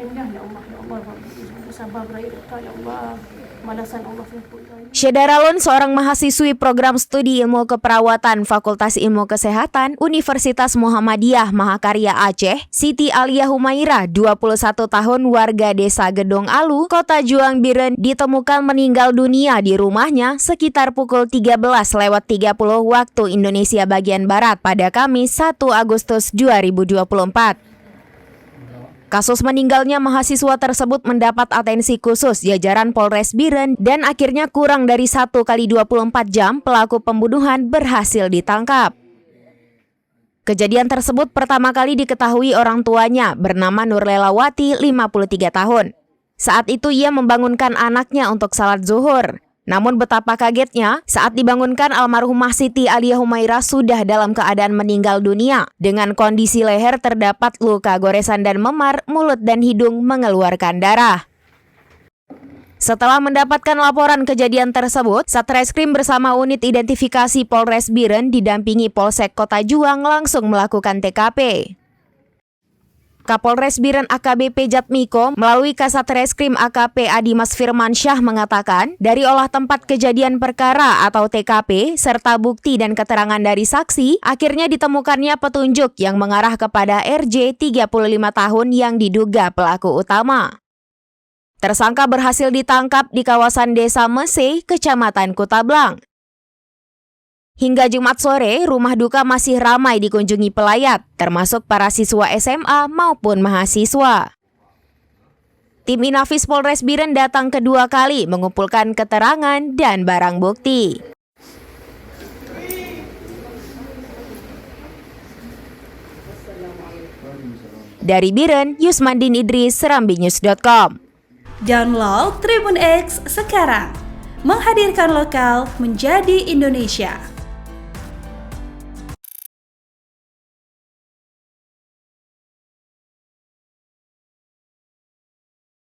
Alhamdulillah ya Allah sabar ya Allah balasan Allah. Syeda Ralun, seorang mahasiswi program studi ilmu keperawatan Fakultas Ilmu Kesehatan Universitas Muhammadiyah Mahakarya Aceh, Siti Alia Humaira, 21 tahun, warga Desa Gedong Alu, Kota Juang Biren, ditemukan meninggal dunia di rumahnya sekitar pukul 13.30 waktu Indonesia bagian Barat pada Kamis 1 Agustus 2024. Kasus meninggalnya mahasiswa tersebut mendapat atensi khusus jajaran Polres Biren dan akhirnya kurang dari 1 kali 24 jam pelaku pembunuhan berhasil ditangkap. Kejadian tersebut pertama kali diketahui orang tuanya bernama Nurlelawati, 53 tahun. Saat itu ia membangunkan anaknya untuk salat zuhur. Namun betapa kagetnya saat dibangunkan, almarhumah Siti Alia Humaira sudah dalam keadaan meninggal dunia dengan kondisi leher terdapat luka goresan dan memar, mulut dan hidung mengeluarkan darah. Setelah mendapatkan laporan kejadian tersebut, Satreskrim bersama unit identifikasi Polres Biren didampingi Polsek Kota Juang langsung melakukan TKP. Kapolres Biren AKBP Jatmiko melalui Kasat Reskrim AKP Adimas Firmansyah mengatakan, dari olah tempat kejadian perkara atau TKP serta bukti dan keterangan dari saksi, akhirnya ditemukannya petunjuk yang mengarah kepada RJ 35 tahun yang diduga pelaku utama. Tersangka berhasil ditangkap di kawasan Desa Mese, Kecamatan Kutablang. Hingga Jumat sore, rumah duka masih ramai dikunjungi pelayat, termasuk para siswa SMA maupun mahasiswa. Tim Inafis Polres Biren datang kedua kali mengumpulkan keterangan dan barang bukti. Dari Biren, Yusmandin Idris, serambinews.com. Download Tribun X sekarang, menghadirkan lokal menjadi Indonesia.